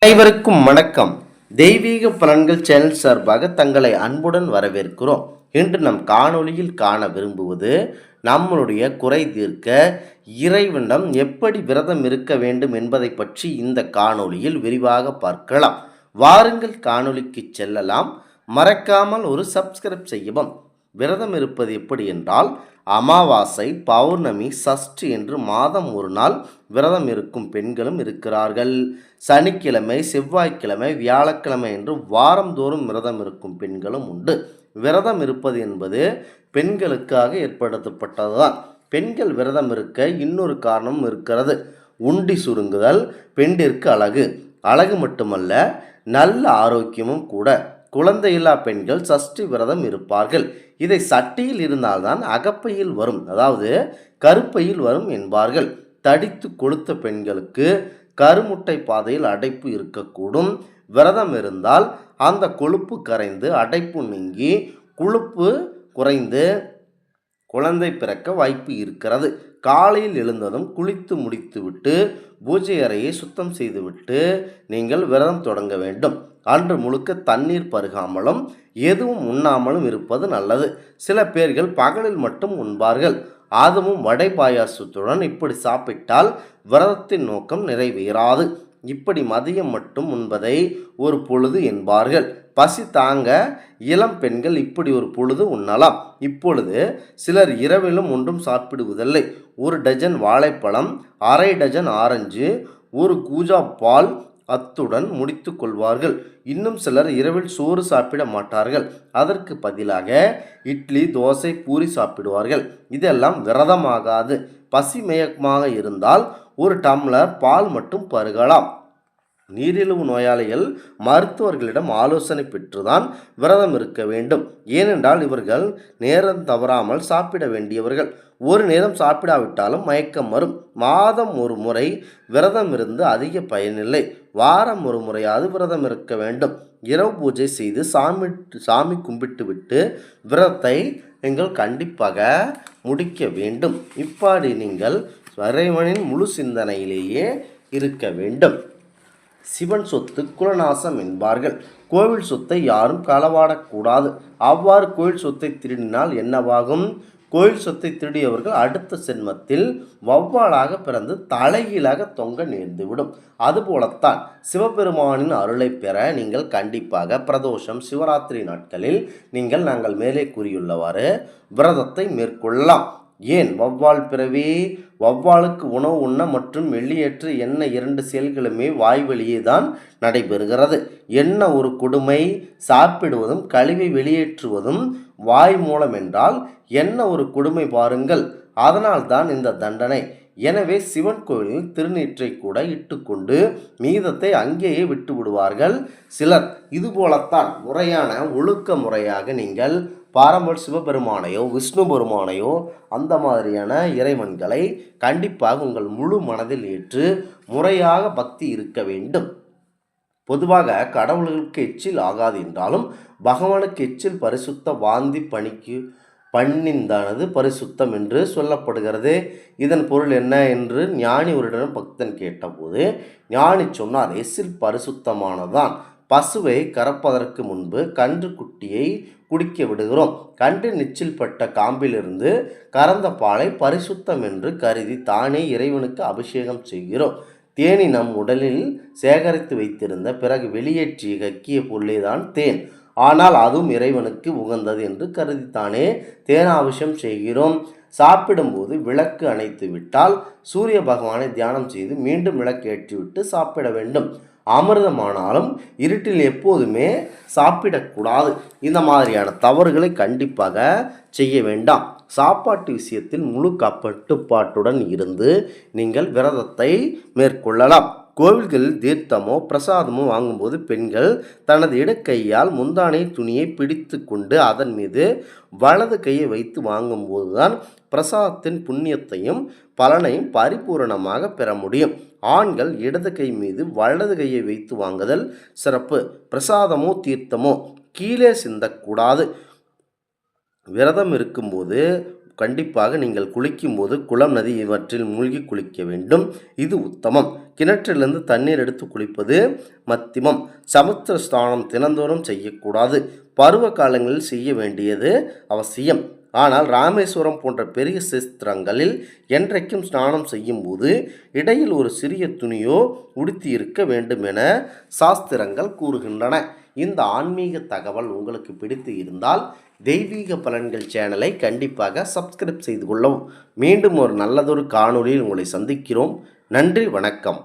அனைவருக்கும் வணக்கம். தெய்வீக பலன்கள் சேனல் சார்பாக தங்களை அன்புடன் வரவேற்கிறோம். இன்று நம் காணொளியில் காண விரும்புவது நம்மளுடைய குறை தீர்க்க இறைவனிடம் எப்படி விரதம் இருக்க வேண்டும் என்பதை பற்றி இந்த காணொளியில் விரிவாக பார்க்கலாம். வாருங்கள் காணொளிக்கு செல்லலாம். மறக்காமல் ஒரு சப்ஸ்கிரைப் செய்யவும். விரதம் இருப்பது எப்படி என்றால், அமாவாசை, பௌர்ணமி, சஷ்டி என்று மாதம் ஒரு நாள் விரதம் இருக்கும் பெண்களும் இருக்கிறார்கள். சனிக்கிழமை, செவ்வாய்க்கிழமை, வியாழக்கிழமை என்று வாரந்தோறும் விரதம் இருக்கும் பெண்களும் உண்டு. விரதம் இருப்பது என்பது பெண்களுக்காக ஏற்படுத்தப்பட்டதுதான். பெண்கள் விரதம் இருக்க இன்னொரு காரணம் இருக்கிறது. உண்டி சுருங்குதல் பெண்டிற்கு அழகு. அழகு மட்டுமல்ல, நல்ல ஆரோக்கியமும் கூட. குழந்தையில்லா பெண்கள் சஷ்டி விரதம் இருப்பார்கள். இதை சட்டியில் இருந்தால்தான் அகப்பையில் வரும், அதாவது கருப்பையில் வரும் என்பார்கள். தடித்து கொழுத்த பெண்களுக்கு கருமுட்டை பாதையில் அடைப்பு இருக்கக்கூடும். விரதம் இருந்தால் அந்த கொழுப்பு கரைந்து அடைப்பு நீங்கி கொழுப்பு குறைந்து குழந்தை பிறக்க வாய்ப்பு இருக்கிறது. காலையில் எழுந்ததும் குளித்து முடித்துவிட்டு பூஜை அறையை சுத்தம் செய்துவிட்டு நீங்கள் விரதம் தொடங்க வேண்டும். அன்று முழுக்க தண்ணீர் பருகாமலும் எதுவும் உண்ணாமலும் இருப்பது நல்லது. சில பேர்கள் பகலில் மட்டும் உண்பார்கள். அதுவும் வடை பாயாசத்துடன். இப்படி சாப்பிட்டால் விரதத்தின் நோக்கம் நிறைவேறாது. இப்படி மதியம் மட்டும் உண்பதை ஒரு பொழுது என்பார்கள். பசி தாங்க இளம் பெண்கள் இப்படி ஒரு பொழுது உண்ணலாம். இப்பொழுது சிலர் இரவிலும் ஒன்றும் சாப்பிடுவதில்லை. 1 டஜன் வாழைப்பழம், அரை டஜன் ஆரஞ்சு, 1 கூஜா பால் அத்துடன் முடித்து கொள்வார்கள். இன்னும் சிலர் இரவில் சோறு சாப்பிட மாட்டார்கள். அதற்கு பதிலாக இட்லி, தோசை, பூரி சாப்பிடுவார்கள். இதெல்லாம் விரதமாகாது. பசி மயக்கமாக இருந்தால் 1 டம்ளர் பால் மட்டும் பருகலாம். நீரிழிவு நோயாளிகள் மருத்துவர்களிடம் ஆலோசனை பெற்றுதான் விரதம் இருக்க வேண்டும். ஏனென்றால் இவர்கள் நேரம் தவறாமல் சாப்பிட வேண்டியவர்கள். ஒரு நேரம் சாப்பிடாவிட்டாலும் மயக்கம் வரும். மாதம் ஒரு முறை விரதம் இருந்து அதிக பயனில்லை. வாரம் ஒரு முறையாவது விரதம் இருக்க வேண்டும். இரவு பூஜை செய்து சாமி கும்பிட்டு விட்டு விரதத்தை நீங்கள் கண்டிப்பாக முடிக்க வேண்டும். இப்படி நீங்கள் இறைவனின் முழு சிந்தனையிலேயே இருக்க வேண்டும். சிவன் சொத்து குலநாசம் என்பார்கள். கோவில் சொத்தை யாரும் களவாடக்கூடாது. அவ்வாறு கோவில் சொத்தை திருடினால் என்னவாகும்? கோயில் சொத்தை திருடியவர்கள் அடுத்த சென்மத்தில் வௌவாலாக பிறந்து தலைகீழாக தொங்க நேர்ந்துவிடும். அதுபோலத்தான் சிவபெருமானின் அருளை பெற நீங்கள் கண்டிப்பாக பிரதோஷம், சிவராத்திரி நாட்களில் நாங்கள் மேலே கூறியுள்ளவாறு விரதத்தை மேற்கொள்ளலாம். ஏன் வௌவால் பிறவி? வௌவாலுக்கு உணவு உண்ண மற்றும் வெளியேற்ற எண்ண 2 செயல்களுமே வாய் வழியே தான் நடைபெறுகிறது. என்ன ஒரு கொடுமை! சாப்பிடுவதும் கழிவை வெளியேற்றுவதும் வாய் மூலம் என்றால் என்ன ஒரு கொடுமை பாருங்கள். அதனால்தான் இந்த தண்டனை. எனவே சிவன் கோவிலில் திருநீற்றை கூட இட்டுக்கொண்டு மீதத்தை அங்கேயே விட்டு விடுவார்கள் சிலர். இதுபோலத்தான் முறையான ஒழுக்க முறையாக நீங்கள் பாரம்பரிய சிவபெருமானையோ விஷ்ணு பெருமானையோ அந்த மாதிரியான இறைவன்களை கண்டிப்பாக உங்கள் முழு மனதில் ஏற்று முறையாக பக்தி இருக்க வேண்டும். பொதுவாக கடவுள்களுக்கு எச்சில் ஆகாது என்றாலும் பகவானுக்கு எச்சில் பரிசுத்த வாந்தி பண்ணிந்தானது பரிசுத்தம் என்று சொல்லப்படுகிறது. இதன் பொருள் என்ன என்று ஞானி ஒருடன் பக்தன் கேட்டபோது ஞானி சொன்னார், எச்சில் பரிசுத்தமானதான். பசுவை கறப்பதற்கு முன்பு கன்று குட்டியை குடிக்க விடுகிறோம். கன்று நிச்சில் பட்ட காம்பிலிருந்து கறந்த பாலை பரிசுத்தம் என்று கருதி தானே இறைவனுக்கு அபிஷேகம் செய்கிறோம். தேனி நம் உடலில் சேகரித்து வைத்திருந்த பிறகு வெளியேற்றிய கக்கிய பொருளேதான் தேன். ஆனால் அதுவும் இறைவனுக்கு உகந்தது என்று கருதித்தானே தேனாபிஷேகம் செய்கிறோம். சாப்பிடும்போது விளக்கு அணைத்து விட்டால் சூரிய பகவானை தியானம் செய்து மீண்டும் விளக்கு ஏற்றிவிட்டு சாப்பிட வேண்டும். அமிர்தமானாலும் இருட்டில் எப்போதுமே சாப்பிடக்கூடாது. இந்த மாதிரியான தவறுகளை கண்டிப்பாக செய்ய வேண்டாம். சாப்பாட்டு விஷயத்தில் முழு கட்டுப்பாட்டுடன் இருந்து நீங்கள் விரதத்தை மேற்கொள்ளலாம். கோவில்களில் தீர்த்தமோ பிரசாதமோ வாங்கும்போது பெண்கள் தனது இடக்கையால் முந்தானை துணியை பிடித்து கொண்டு அதன் மீது வலது கையை வைத்து வாங்கும்போது தான் பிரசாதத்தின் புண்ணியத்தையும் பலனையும் பரிபூரணமாக பெற முடியும். ஆண்கள் இடது கை மீது வலது கையை வைத்து வாங்குதல் சிறப்பு. பிரசாதமோ தீர்த்தமோ கீழே சிந்தக்கூடாது. விரதம் இருக்கும்போது கண்டிப்பாக நீங்கள் குளிக்கும்போது குளம், நதி இவற்றில் மூழ்கி குளிக்க வேண்டும். இது உத்தமம். கிணற்றிலிருந்து தண்ணீர் எடுத்து குளிப்பது மத்தியமம். சமுத்திர ஸ்நானம் தினந்தோறும் செய்யக்கூடாது. பருவ காலங்களில் செய்ய வேண்டியது அவசியம். ஆனால் ராமேஸ்வரம் போன்ற பெரிய சிஸ்திரங்களில் என்றைக்கும் ஸ்நானம் செய்யும்போது இடையில் ஒரு சிறிய துணியோ உடுத்தி இருக்க வேண்டும் என சாஸ்திரங்கள் கூறுகின்றன. இந்த ஆன்மீக தகவல் உங்களுக்கு பிடித்து இருந்தால் தெய்வீக பலன்கள் சேனலை கண்டிப்பாக சப்ஸ்கிரைப் செய்து கொள்ளவும். மீண்டும் ஒரு நல்லதொரு காணொளியில் உங்களை சந்திக்கிறோம். நன்றி, வணக்கம்.